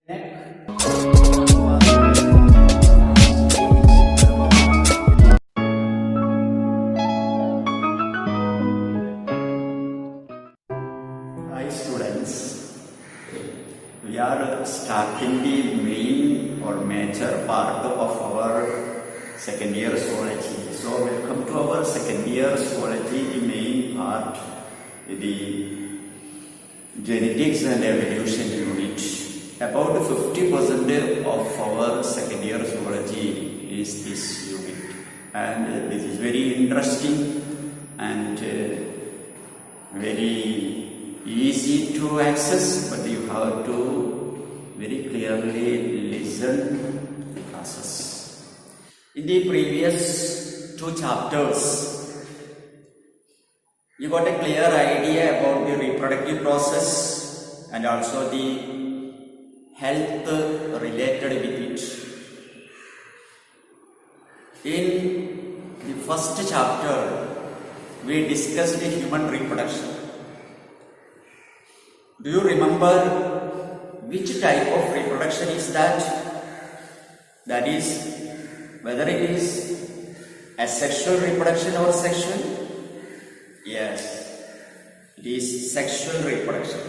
neck. Hi students, we are starting the main or major part of our second year zoology. So welcome to our second year zoology, the main part, the genetics and evolution unit. About 50% of our second year zoology is this unit, and this is very interesting and very easy to access, but you have to very clearly listen the classes. In the previous two chapters, you got a clear idea about the reproductive process and also the health related with it. In the first chapter, we discussed human reproduction. Do you remember which type of reproduction is that? That is, whether it is asexual reproduction or sexual? Yes, it is sexual reproduction.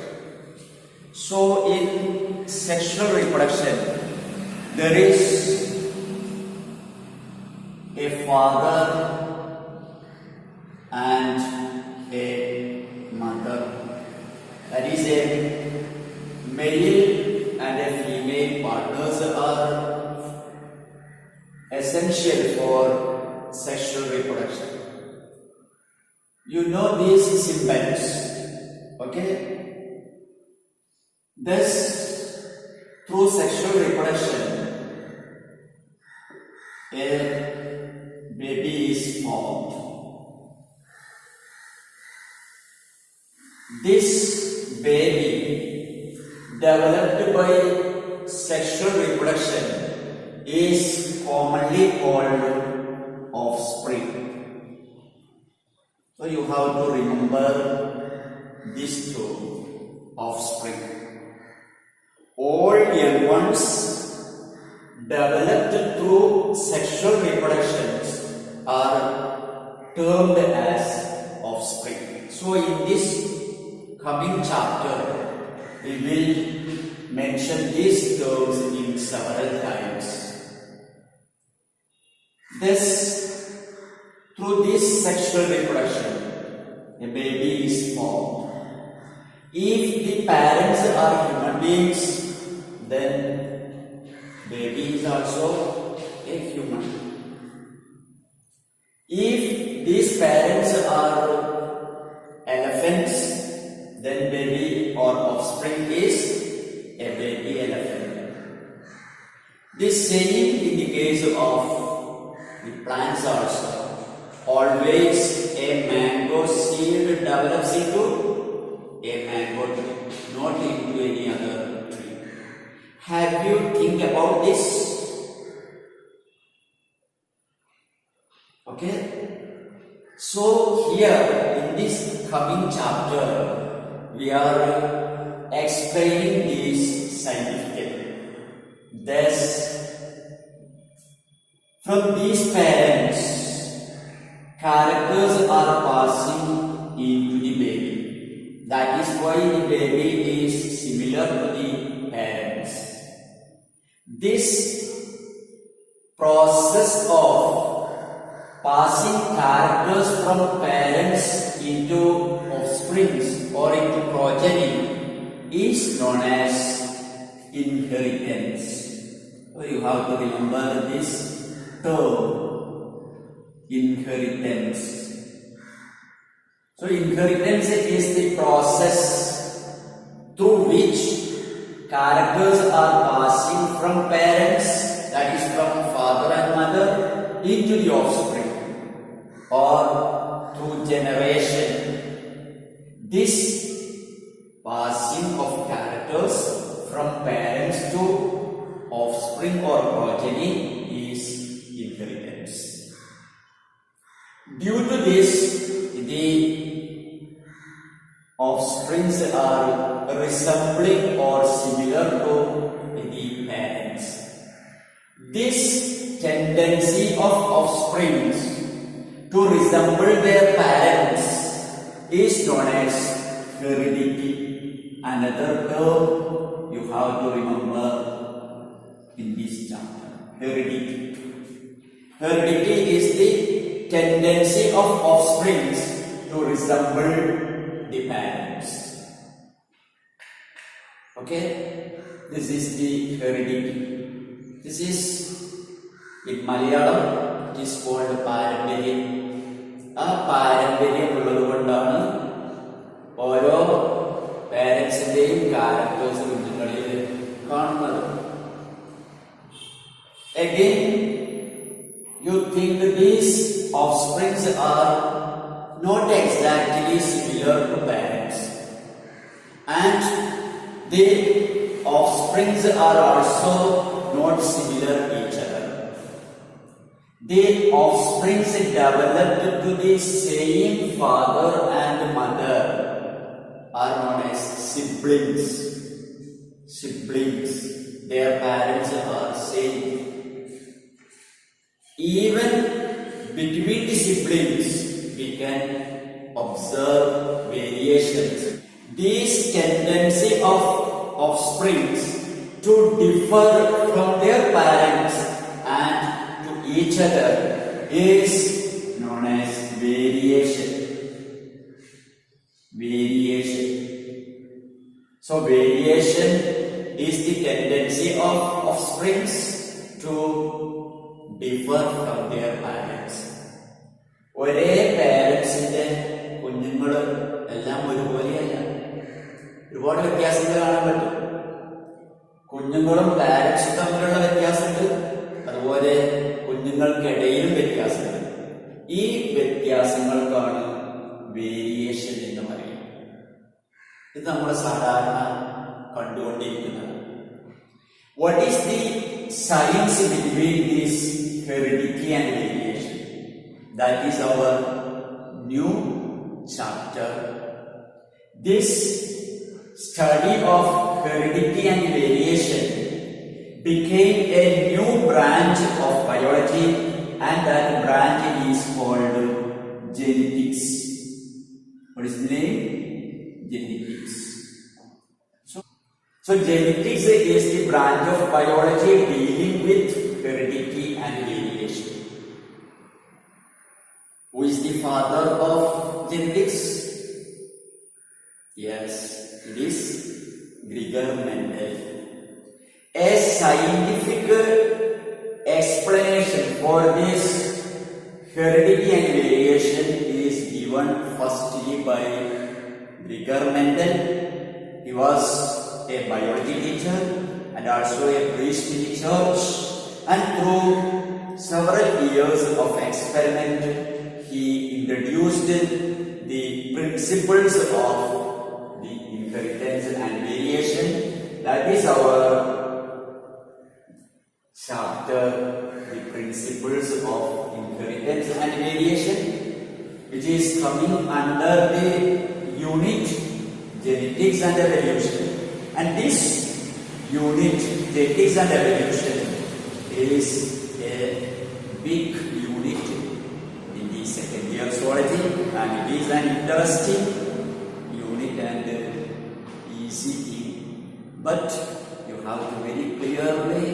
So in sexual reproduction, there is a father and a mother. That is, a male and a female partners are essential for sexual reproduction. You know these symbols, okay? Thus, through sexual reproduction, a baby is formed. This baby developed by sexual reproduction is commonly called offspring. So you have to remember these two, offspring. All young ones developed through sexual reproduction are termed as offspring. So in this coming chapter, we will mention these terms in several times. Thus, through this sexual reproduction, a baby is formed. If the parents are human beings, then baby is also a human. If these parents are elephants, then baby or offspring is a baby elephant. This same in the case of the plants also. Always a mango seed develops into a mango tree, not into any other tree. Have you think about this? Okay? So here in this coming chapter, we are explaining this scientifically. Thus, from these parents, characters are passing into the baby. That is why the baby is similar to the parents. This process of passing characters from parents into offsprings or into progeny is known as inheritance. So you have to remember this term, inheritance. So inheritance is the process through which characters are passing from parents, that is from father and mother, into the offspring or through generation. This passing of characters from parents to offspring or progeny is inheritance. Due to this, the offsprings are resembling or similar to This tendency of offspring to resemble their parents is known as heredity. Another term you have to remember in this chapter. Heredity. Heredity is the tendency of offspring to resemble the parents. Okay? This is the heredity. This is, in Malayalam, it is called പാരമ്പര്യം. ആ പാരമ്പര്യം ഉള്ളത് കൊണ്ടാണ് ഓരോ പേരൻസിന്റെയും characters കുഞ്ഞുങ്ങളിൽ കാണുന്നത്. Again, you think these offsprings are not exactly similar to parents, and the offsprings are also not similar to each other. The offsprings developed to the same father and mother are known as siblings. Siblings. Their parents are same. Even between the siblings, we can observe variations. This tendency of offsprings to differ from their parents and to each other is known as variation. Variation. So variation is the tendency of offsprings to differ from their parents. ഒരേ പേരൻസിന്റെ കുഞ്ഞുങ്ങൾ എല്ലാം ഒരുപോലെയല്ല, ഒരുപാട് വ്യത്യാസങ്ങൾ കാണാൻ പറ്റും. കുഞ്ഞുങ്ങളും പാരൻസും തമ്മിലുള്ള വ്യത്യാസമുണ്ട്, അതുപോലെ കുഞ്ഞുങ്ങൾക്കിടയിലും വ്യത്യാസമുണ്ട്. ഈ വ്യത്യാസങ്ങൾക്കാണ് വേരിയേഷൻ എന്ന് പറയുന്നത്. ഇത് നമ്മൾ സാധാരണ കണ്ടുകൊണ്ടിരിക്കുന്നത്. What is the science between this heredity and variation? That is our new chapter. This study of heredity and variation became a new branch of biology, and that branch is called genetics. What is the name? Genetics. So genetics is the branch of biology dealing with heredity and variation. Who is the father of genetics? Yes, it is Gregor Mendel. A scientific explanation for this heredity and variation is given firstly by Gregor Mendel. He was a biology teacher and also a priest in the church, and through several years of experiment he introduced the principles of the inheritance and variation. That is our chapter, the principles of inheritance and variation, which is coming under the unit genetics and evolution. And this unit, genetics and evolution, is a big unit in the second year zoology, and it is an interesting unit and easy thing. But you have to very clearly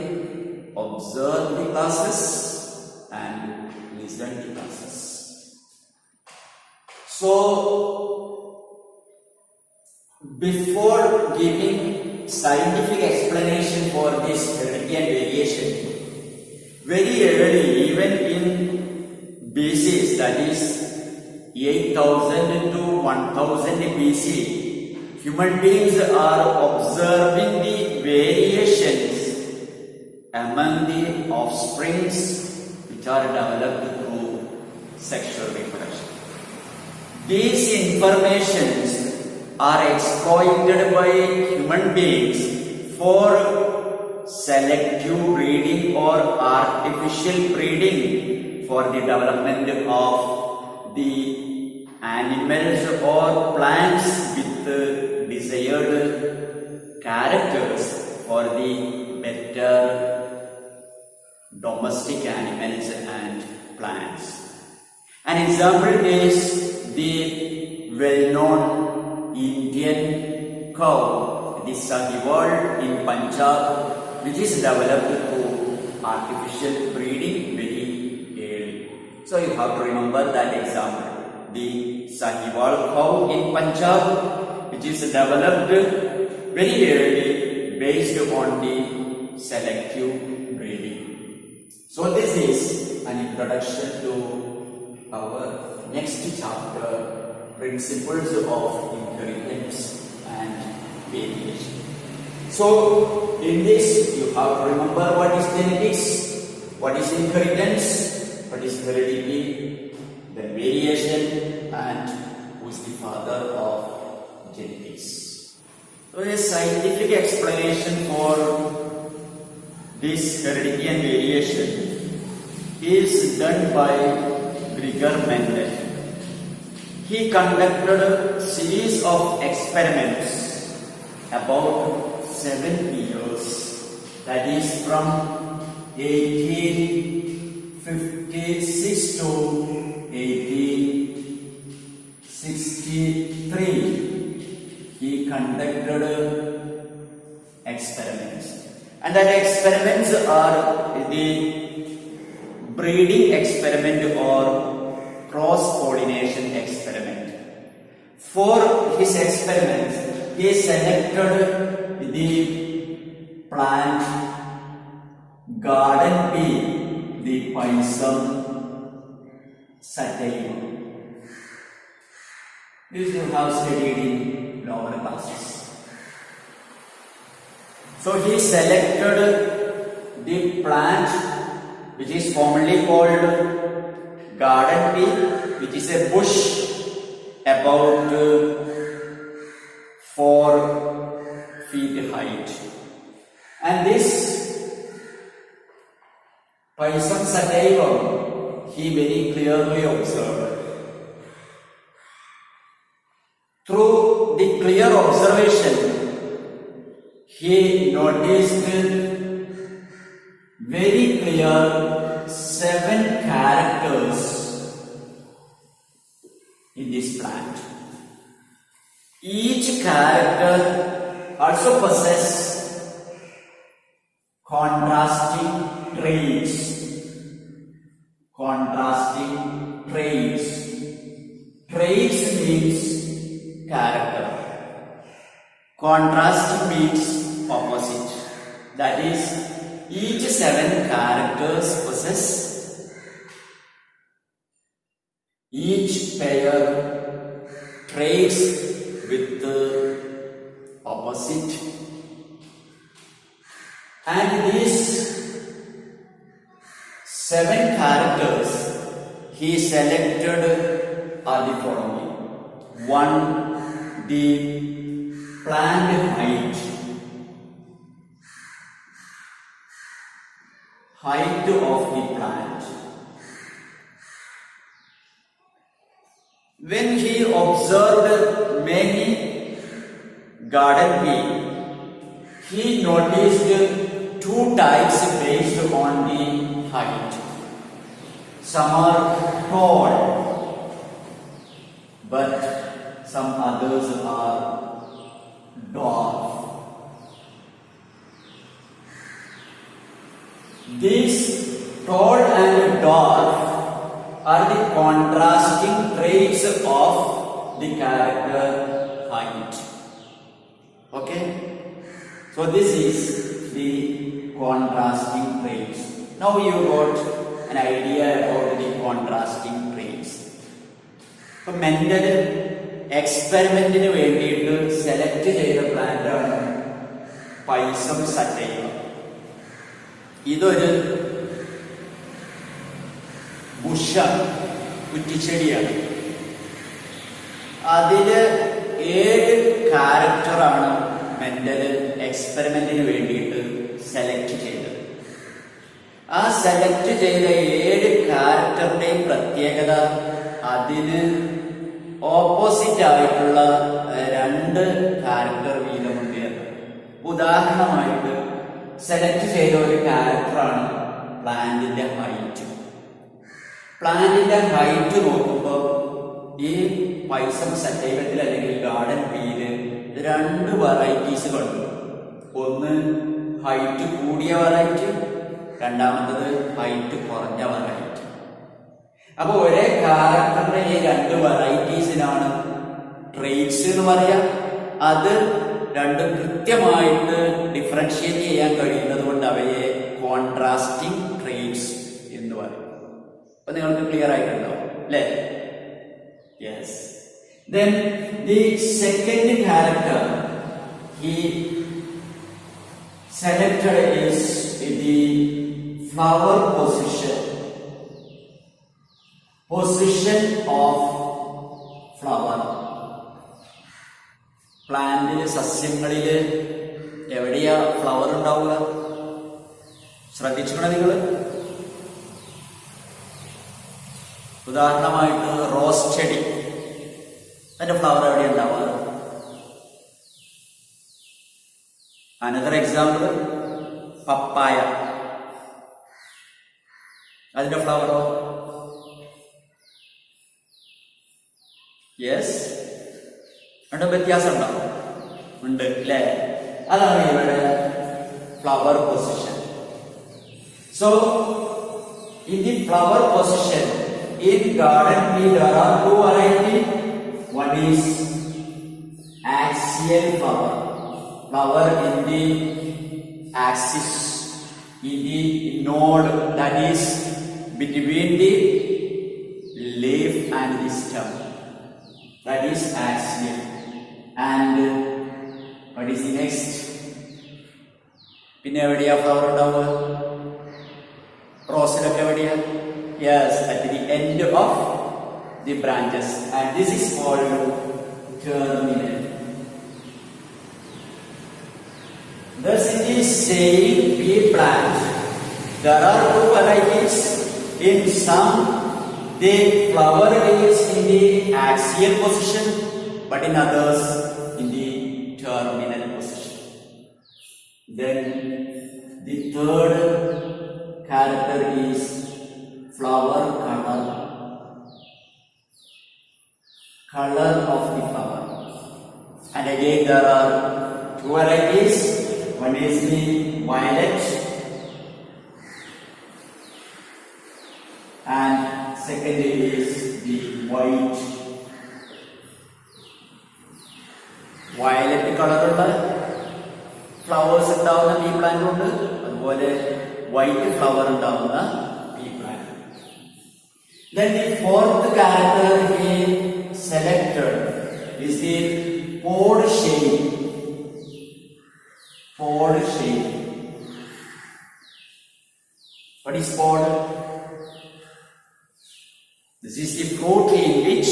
observe the classes and listen to classes. So, before giving scientific explanation for this heredity and variation, very early, even in BC, that is 8000 to 1000 BC, human beings are observing the variations among the offsprings which are developed through sexual reproduction. These informations are exploited by human beings for selective breeding or artificial breeding for the development of the animals or plants with desired characters for the better domestic animals and plants. An example is the well-known Indian cow, the Sahiwal in Punjab, which is developed through artificial breeding very early. So you have to remember that example. The Sahiwal cow in Punjab, which is developed very early based on the selective breeding. So this is an introduction to our next chapter, Principles of Inheritance and Variation. So in this you have to remember what is genetics, what is inheritance, what is heredity, then variation, and who is the father of genetics. So a scientific explanation for this heredity and variation is done by Gregor Mendel. He conducted a series of experiments about 7 years, that is from 1856 to 1863. He conducted experiments, and that experiments are the breeding experiment or cross-pollination experiment. For his experiments, he selected the plant garden bee, the Pisum sativum. This you have studied in lower classes. So he selected the plant which is commonly called garden bee, which is a bush about 4 feet height. And this Pisum sativum he very clearly observed. Through the clear observation, he noticed very clear 7 characters in this plant. Each character also possesses contrasting traits. Contrasting traits. Traits means character. Contrast means opposite. That is, each 7 characters possess each pair traits with the opposite, and these 7 characters he selected are the following. 1. The plant height. Height of the plant. When he observed many garden bee, he noticed 2 types based on the height. Some are tall, but some others are dwarf. These tall and dwarf are the contrasting traits of the character height. Okay? So this is the contrasting traits. Now you got an idea about the contrasting traits. So Mendel experimentinu വേണ്ടിയിട്ട് select ചെയ്ത plant ആണ് പൈസം sativum. ഇതൊരു കുറ്റിച്ചെടിയാണ്. അതില് 7 ക്യാരക്ടറാണ് mental എക്സ്പെരിമെന്റിന് വേണ്ടിയിട്ട് select ചെയ്തത്. ആ select ചെയ്ത 7 ക്യാരക്ടറിന്റെയും പ്രത്യേകത അതിന് ഓപ്പോസിറ്റ് ആയിട്ടുള്ള 2 ക്യാരക്ടർ വീതമുണ്ട്. ഉദാഹരണമായിട്ട് സെലക്ട് ചെയ്ത ഒരു ക്യാരക്ടറാണ് പ്ലാന്റിന്റെ ഹൈറ്റ്. പ്ലാന്റിന്റെ ഹൈറ്റ് നോക്കുമ്പോൾ ഈ പൈസം സറ്റൈവത്തിൽ അല്ലെങ്കിൽ ഗാർഡൻ പീല് രണ്ട് വെറൈറ്റീസ് കണ്ടു. ഒന്ന് ഹൈറ്റ് കൂടിയ വെറൈറ്റി, രണ്ടാമത്തത് ഹൈറ്റ് കുറഞ്ഞ വെറൈറ്റി. അപ്പൊ ഒരേ ക്യാരക്ടറിന്റെ ഈ രണ്ട് വെറൈറ്റീസിനാണ് ട്രെയ്റ്റ്സ് എന്ന് പറയാം. അത് രണ്ടും കൃത്യമായിട്ട് ഡിഫറൻഷിയേറ്റ് ചെയ്യാൻ കഴിയുന്നത് കൊണ്ട് അവയെ കോൺട്രാസ്റ്റിംഗ് ട്രെയ്റ്റ്സ് എന്ന് പറയും. അപ്പൊ നിങ്ങൾക്ക് ക്ലിയർ ആയിട്ടുണ്ടാവും അല്ലേ? Yes. Then the second character he selected is the flower position of flower. പ്ലാന്റില് സസ്യങ്ങളില് എവിടെയാ ഫ്ലവർ ഉണ്ടാവുക? ശ്രദ്ധിച്ചിട്ടുണ്ടോ നിങ്ങള്? ഉദാഹരണമായിട്ട് റോസ് ചെടി, അതിന്റെ ഫ്ലവർ എവിടെ ഉണ്ടാവാറ്? അനദർ എക്സാമ്പിൾ പപ്പായ, അതിന്റെ ഫ്ലവറോ? യെസ്, രണ്ടും വ്യത്യാസം ഉണ്ടാവും, ഉണ്ട് അല്ലേ? അതാണ് ഇവിടെ flower position. So in the flower position in garden there are two varieties. One is axial flower in the axis, in the node that is between the leaf and the stem, that is axial. And what is the next? പിന്നെ എവിടെയാ flower ഉണ്ടാവുക? റോസിലൊക്കെ എവിടെയാ? Yes, at the end of the branches, and this is called terminal. Thus in the same pea plant there are two varieties. In some the flower is in the axial position, but in others in the terminal position. Then the third character is flower color of the flower, and again there are two varieties. One is the violet and second is the white. Violet കളറുള്ള flowers ഉണ്ടാവുന്ന P plant ഉണ്ട്, അതുപോലെ white flower ഉണ്ടാവുന്ന P plant. Then the fourth character he selected is the pod shape. Pod shape. What is pod? This is the fruit in which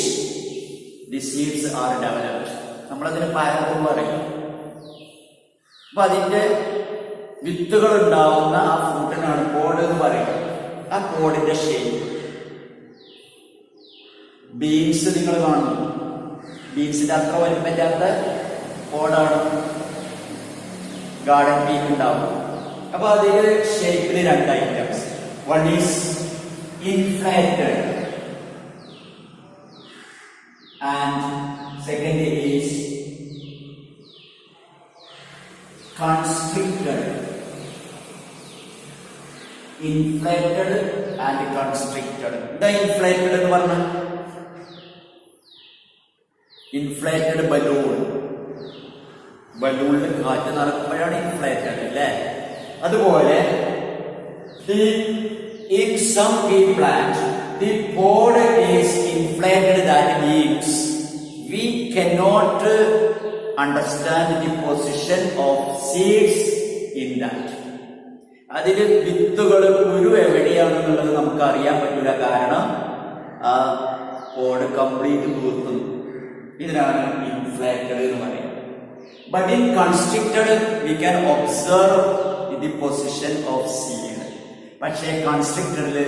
the seeds are developed. നമ്മളതിന് പയറെന്ന് പറയും. അപ്പൊ അതിന്റെ വിത്തുകൾ ഉണ്ടാവുന്ന ആ ഫ്രൂട്ടിനാണ് പോഡ് എന്ന് പറയുന്നത്. ആ പോഡിന്റെ ഷേപ്പ്. ബീൻസ് നിങ്ങൾ കാണുന്നു, ബീൻസിന്റെ അത്ര വലിപ്പമില്ലാത്ത പോഡാണ് ഗാർഡൻ പീൻ ഉണ്ടാവും. അപ്പൊ അതിൽ ഷേപ്പിൽ രണ്ട് items. One is inflated and second is constricted. Inflated and constricted. The inflated എന്ന് പറഞ്ഞ ഇൻഫ്ലേറ്റഡ് ബലൂണിൽ കാറ്റ് നടക്കുമ്പോഴാണ് ഇൻഫ്ലേറ്റഡ് അല്ലേ? അതുപോലെ in some pea plant the pod is inflated. That means we cannot understand the position of seeds in that. അതില് വിത്തുകൾ കുരു എവിടെയാണെന്നുള്ളത് നമുക്ക് അറിയാൻ പറ്റില്ല, കാരണം ആ പോഡ് കംപ്ലീറ്റ് തൂർത്തുന്നു. ഇതിനാണ് ഇൻഫ്ലേറ്റഡ് എന്ന് പറയുന്നത്. But in constricted we can observe the position of seed. പക്ഷേ കൺസ്ട്രിക്റ്റഡില്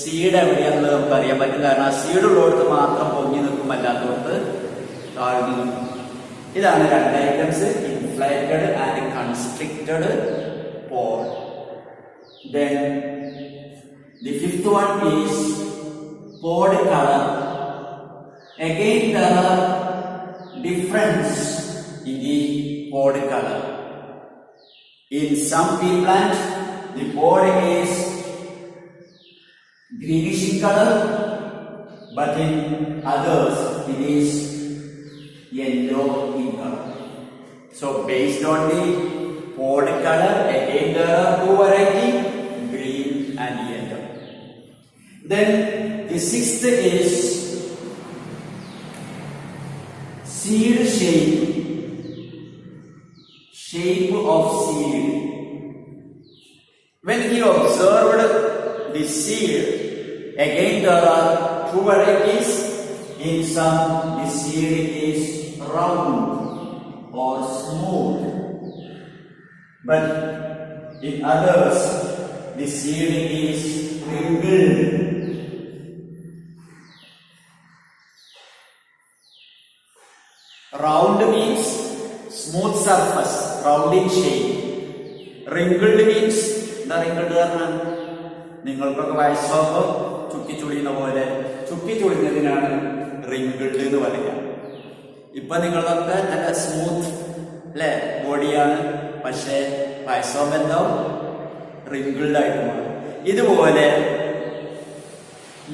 സീഡ് എവിടെയാണെന്നുള്ളത് നമുക്ക് അറിയാൻ പറ്റും, കാരണം ആ സീഡ് ഉള്ളിടത്ത് മാത്രം പൊങ്ങി നിൽക്കും, അല്ലാത്തവർക്ക് താഴ്ന്നു നിൽക്കും. ഇതാണ് രണ്ട് items, inflated and constricted pod. Then The fifth one is pod color. Again there are difference in the pod color. In some pea plant the pod is greenish in color, but in others it is yellow in color. So based on the pod color, again there are two varieties, green and yellow. Then the sixth is seed shape of seed. When he observed the seed, again there are two varieties. In some the seed is round or smooth, but in others the seed is wrinkled. Round means smooth surface, round in shape. Wrinkled means the wrinkled കാരണം നിങ്ങൾക്കൊക്കെ വയസ്സൊക്കെ ചുക്കി ചുളിയുന്ന പോലെ ചുക്കി ചുളിഞ്ഞതിനാണ് wrinkled എന്ന് പറയുക. ഇപ്പൊ നിങ്ങളൊക്കെ നല്ല smooth അല്ലെ ബോഡിയാണ്, പക്ഷേ വയസ്സൊക്കെ എന്തോ wrinkled ആയിട്ട് മാറും. ഇതുപോലെ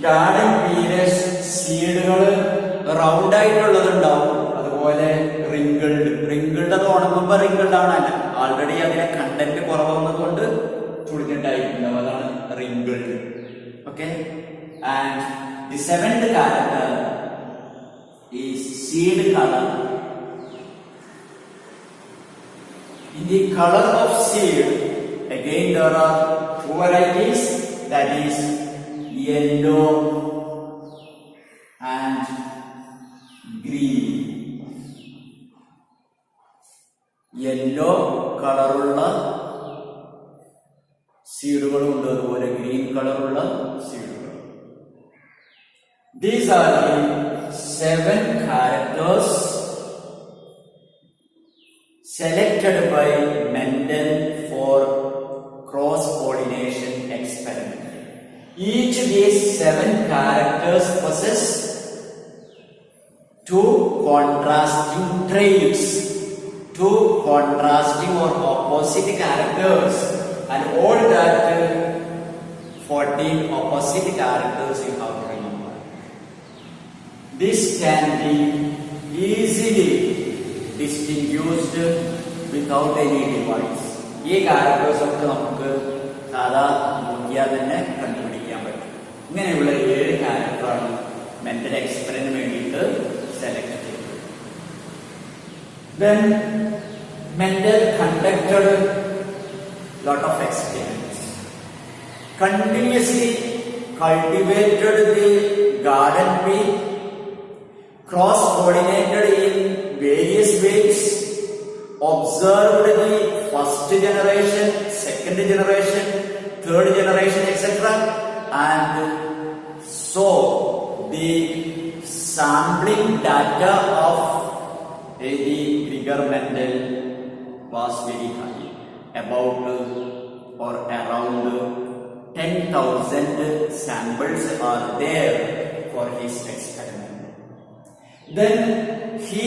ഗാർഡൻ പീനസ് സീഡുകൾ റൗണ്ട് ആയിട്ടുള്ളതുണ്ടാവും, അതുപോലെ റിങ്കിൾഡ് അത് ഉണങ്ങുമ്പോ റിങ്കിൾഡ് ആണല്ല, ആൾറെഡി അതിലെ കണ്ടന്റ് കുറവാകുന്നത് കൊണ്ട് ചുളിഞ്ഞിട്ടായിരിക്കും, അതാണ് wrinkled. Okay, and the seventh character is seed colour. In the color of seed, again there are two varieties, that is yellow and green. Yellow കളറുള്ള സീഡുകളും ഉണ്ട്, അതുപോലെ green കളറുള്ള സീഡുകൾ. These are the 7 characters selected by Mendel for cross-pollination experiment. Each of these 7 characters possess 2 contrasting traits, 2 contrasting or opposite characters, and all that 14 opposite characters you have to remember. This can be easily distinguished without any device. ഈ characters ഒക്കെ നമുക്ക് സാധാ നോക്കിയാൽ തന്നെ കണ്ടുപിടിക്കാൻ പറ്റും. ഇങ്ങനെയുള്ള 7 ക്യാരക്ടറാണ് മെന്റൽ എക്സ്പെരിമെന്റിന് വേണ്ടിയിട്ട് സെലക്ട് ചെയ്തത്. Then Mendel conducted lot of experiments, continuously cultivated the garden pea, cross-pollinated in various ways, observed the first generation, second generation, third generation, etc., and saw the sampling data of the Gregor Mendel was very high, about or around 10,000 samples are there for his experiment. Then he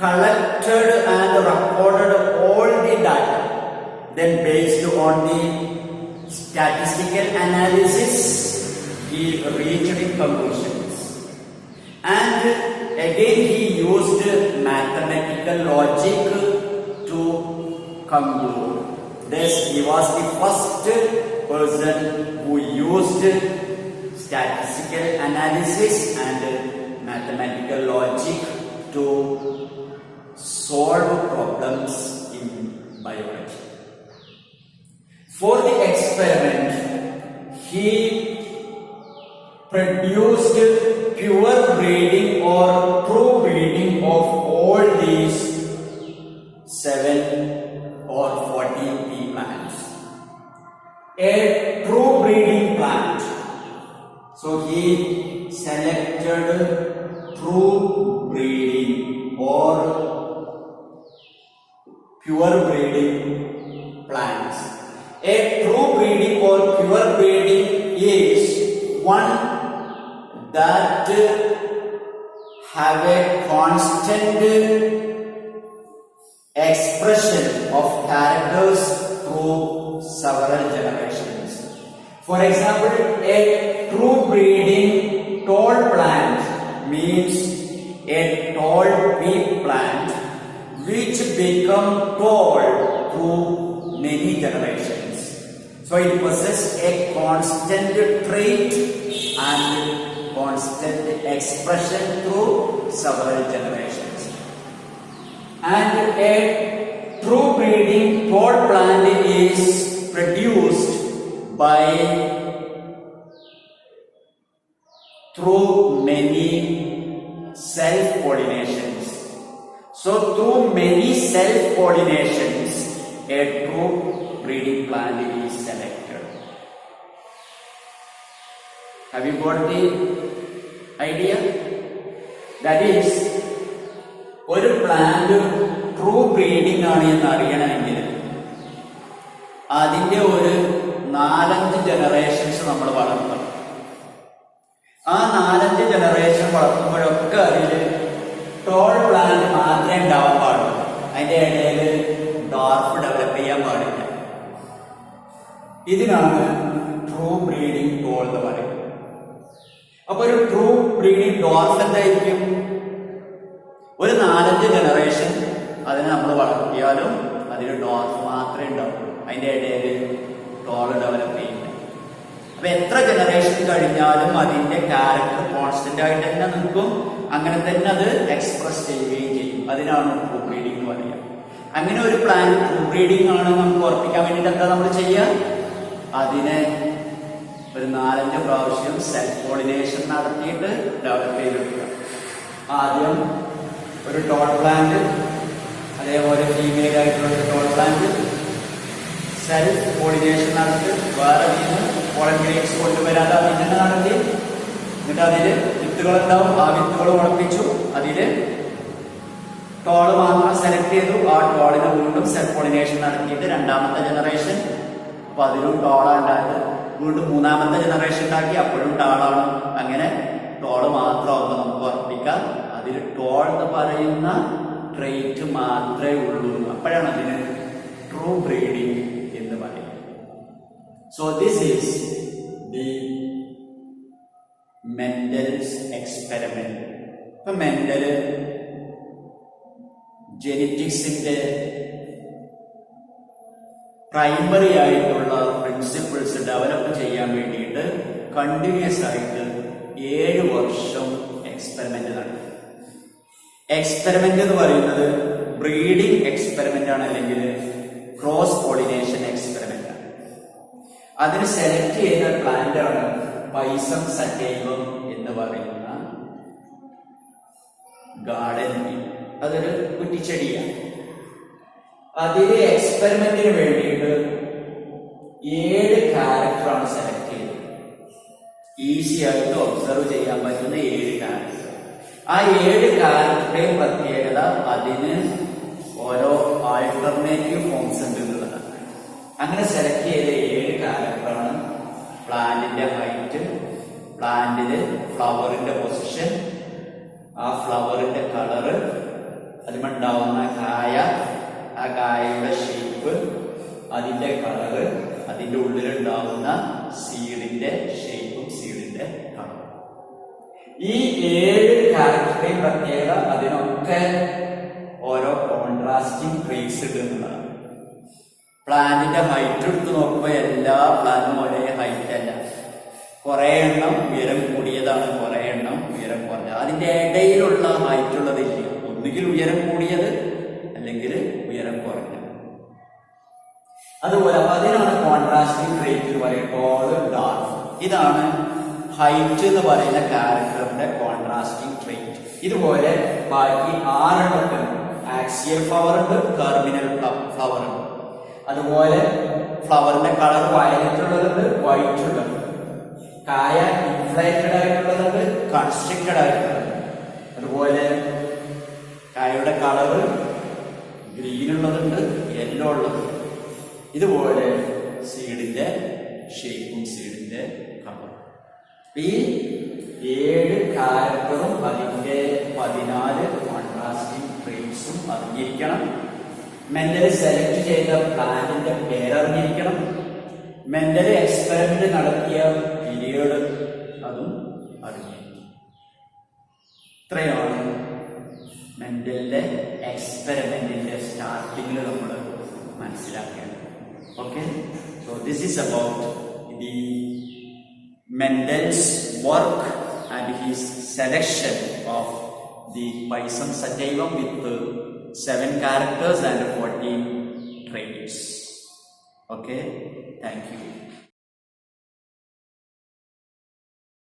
collected and recorded all the data. Then based on the statistical analysis, he reached conclusions. And again he used mathematical logic to conclude. Thus he was the first person who used statistical analysis and mathematical logic to solve problems in biology. For the experiment, he produced pure breeding or true breeding of all these 7 or 14 pea plants. A true breeding plant. So he selected true breeding or pure breeding plants. A true breeding or pure breeding is one that have a constant expression of characters through several generations. For example, a true breeding tall plant means a tall tree plant which become tall through many generations. So it possesses a constant trait and constant expression through several generations. And a true breeding tall plant is produced by through many self-pollinations. So through many self-pollinations, a true breeding plant is selected. Have you got the idea? That is, ഒരു plant true breeding ആണ് എന്ന് അറിയണമെങ്കിൽ അതിന്റെ ഒരു 4-5 generations നമ്മൾ വളർത്തണം. ആ 4-5 generation വളർത്തുമ്പോഴൊക്കെ അതിൽ ടോൾ പ്ലാന്റ് മാത്രമേ ഉണ്ടാവാൻ പാടുള്ളൂ. അതിന്റെ ഇടയിൽ ഡോർഫ് ഡെവലപ്പ് ചെയ്യാൻ പാടില്ല. ഇതിനാണ് ട്രൂ ബ്രീഡിംഗ് ടോൾ എന്ന് പറയുന്നത്. അപ്പൊ ഒരു ട്രൂ ബ്രീഡിംഗ് ഡോർഫ് എന്തായിരിക്കും? ഒരു 4-5 ജനറേഷൻ അതിനെ നമ്മൾ വളർത്തിയാലും അതിൽ ഡോർഫ് മാത്രമേ ഉണ്ടാവുള്ളൂ. അതിന്റെ ഇടയിൽ ടോൾ ഡെവലപ്പ് ചെയ്യില്ല. അപ്പൊ എത്ര ജനറേഷൻ കഴിഞ്ഞാലും അതിന്റെ ക്യാരക്ടർ കോൺസ്റ്റന്റ് ആയിട്ട് തന്നെ നിൽക്കും. അങ്ങനെ തന്നെ അത് എക്സ്പ്രസ് ചെയ്യുകയും ചെയ്യും. അതിനാണ് ട്രൂ ബ്രീഡിംഗ് എന്ന് പറയുക. അങ്ങനെ ഒരു പ്ലാൻ ട്രൂ ബ്രീഡിംഗ് ആണ് നമുക്ക് ഉറപ്പിക്കാൻ വേണ്ടിയിട്ട് എന്താ നമ്മൾ ചെയ്യുക? അതിനെ ഒരു 4-5 പ്രാവശ്യം സെൽഫ് പോളിനേഷൻ നടത്തിയിട്ട് ഡെവലപ്പ് ചെയ്തെടുക്കുക. ആദ്യം ഒരു ടോൾ പ്ലാന്റ്, അതേപോലെ ഫീമെയിൽ ആയിട്ടുള്ള ഒരു ടോൾ പ്ലാന്റ് സെൽഫ് പോളിനേഷൻ നടത്തി വേറെ പോളൻ ഗ്രേപ്സ് കൊണ്ടുവരാതെ അതിൽ തന്നെ നടത്തി, എന്നിട്ട് അതിൽ വിത്തുകളുണ്ടാവും. ആ വിത്തുകൾ മുളപ്പിച്ചു, അതിൽ ടോള് മാത്രം സെലക്ട് ചെയ്തു. ആ ടോളിന് വീണ്ടും സെൽഫ് പോളിനേഷൻ നടത്തിയിട്ട് 2ാമത്തെ ജനറേഷൻ, അപ്പൊ അതിലും ടോളാണ് ഉണ്ടായത്. വീണ്ടും 3ാമത്തെ ജനറേഷൻ ഉണ്ടാക്കി, അപ്പോഴും ടോളാണ്. അങ്ങനെ ടോള് മാത്രമാകുമ്പോൾ നമുക്ക് ഉറപ്പിക്കാം അതിൽ ടോൾ എന്ന് പറയുന്ന ട്രെയിറ്റ് മാത്രമേ ഉള്ളൂ. അപ്പോഴാണ് അതിന് ട്രൂ ബ്രീഡിംഗ് എന്ന് പറയുന്നത്. So this is the Mendel's experiment. ഇപ്പൊ മെൻഡല് ജെനറ്റിക്സിന്റെ പ്രൈമറി ആയിട്ടുള്ള പ്രിൻസിപ്പിൾസ് ഡെവലപ്പ് ചെയ്യാൻ വേണ്ടിയിട്ട് കണ്ടിന്യൂസ് ആയിട്ട് 7 വർഷം എക്സ്പെരിമെന്റ് നടത്തി. എക്സ്പെരിമെന്റ് എന്ന് പറയുന്നത് ബ്രീഡിംഗ് എക്സ്പെരിമെന്റ് ആണ്, അല്ലെങ്കിൽ ക്രോസ് പോളിനേഷൻ എക്സ്പെരിമെന്റ് ആണ്. അതിന് സെലക്ട് ചെയ്ത പ്ലാന്റ് ആണ് പൈസം സറ്റൈവം എന്ന് പറയുന്ന ഗാർഡൻ ബീ. അതൊരു കുറ്റിച്ചെടിയാണ്. അതിലെ എക്സ്പെരിമെന്റിന് വേണ്ടിയിട്ട് 7 ക്യാരക്ടറാണ് സെലക്ട് ചെയ്തത്. ഈസി ആയിട്ട് ഒബ്സർവ് ചെയ്യാൻ പറ്റുന്ന 7 ക്യാരക്ടർ. ആ 7 ക്യാരക്ടറുടെയും പ്രത്യേകത അതിന് ഓരോ ആൾട്ടർനേറ്റീവ് ഫോംസ് ഉണ്ട് എന്നുള്ളതാണ്. അങ്ങനെ സെലക്ട് ചെയ്ത 7 ക്യാരക്ടറാണ് പ്ലാന്റിന്റെ ഹൈറ്റ്, പ്ലാന്റില് ഫ്ലവറിന്റെ പൊസിഷൻ, ആ ഫ്ലവറിന്റെ കളറ്, അതിലുണ്ടാവുന്ന കായ, ആ കായയുടെ ഷേപ്പ്, അതിന്റെ കളറ്, അതിന്റെ ഉള്ളിലുണ്ടാവുന്ന സീഡിന്റെ ഷേപ്പും സീഡിന്റെ കളറും. ഈ 7 ക്യാരക്ടറുടെയും പ്രത്യേകത അതിനൊക്കെ ഓരോ കോൺട്രാസ്റ്റിംഗ് ട്രേറ്റ്സ് ഉണ്ട് എന്നുള്ളതാണ്. പ്ലാന്റിന്റെ ഹൈറ്റ് എടുത്ത് നോക്കുമ്പോൾ എല്ലാ പ്ലാന്റും ഒരേ ഹൈറ്റ് അല്ല. കുറെ എണ്ണം ഉയരം കൂടിയതാണ്, കുറെ എണ്ണം ഉയരം കുറഞ്ഞത്. അതിന്റെ ഇടയിലുള്ള ഹൈറ്റ് ഉള്ളതില്ല. ഒന്നുകിൽ ഉയരം കൂടിയത് അല്ലെങ്കിൽ ഉയരം കുറഞ്ഞത്. അതുപോലെ അതിനാണ് കോൺട്രാസ്റ്റിംഗ് ട്രേറ്റ് എന്ന് പറയുന്നത്, ടോൾ, ഡാർക്ക്. ഇതാണ് ഹൈറ്റ് എന്ന് പറയുന്ന ക്യാരക്ടറിന്റെ കോൺട്രാസ്റ്റിംഗ് ട്രേറ്റ്. ഇതുപോലെ ബാക്കി 6 എണ്ണത്തിൽ ആക്സിയൽ ഫ്ലവർ ഉണ്ട്, ടെർമിനൽ ഫ്ലവർ ഉണ്ട്. അതുപോലെ ഫ്ലവറിന്റെ കളർ വയലറ്റ് ഉള്ളതുണ്ട്, വൈറ്റ് ഉള്ളതുണ്ട്. കായ ഇൻഫ്ലേറ്റഡ് ആയിട്ടുള്ളതുണ്ട്, കൺസ്ട്രിക്റ്റഡ് ആയിട്ടുള്ളത്. അതുപോലെ കായയുടെ കളറ് ഗ്രീൻ ഉള്ളതുണ്ട്, യെല്ലോ ഉള്ളതുണ്ട്. ഇതുപോലെ സീഡിന്റെ ഷേപ്പും സീഡിന്റെ കളറും. ഈ 7 ക്യാരക്ടറും അതിന്റെ 14 കോൺട്രാസ്റ്റിംഗ് ട്രെയ്റ്റ്സും അറിഞ്ഞിരിക്കണം. മെന്റലി സെലക്ട് ചെയ്ത പ്ലാന്റിന്റെ പേരറിഞ്ഞിരിക്കണം. മെന്റലി എക്സ്പെരിമെന്റ് നടത്തിയ പീരിയഡ് അതും അറിഞ്ഞിരിക്കണം. ഇത്രയാണ് മെന്റലിന്റെ എക്സ്പെരിമെന്റിന്റെ സ്റ്റാർട്ടിങ്ങിൽ നമ്മൾ മനസ്സിലാക്കേണ്ടത്. Okay, so this is about the Mendel's work and his selection of the Pisum sativum with 7 characters and 14 traits. Okay, thank you.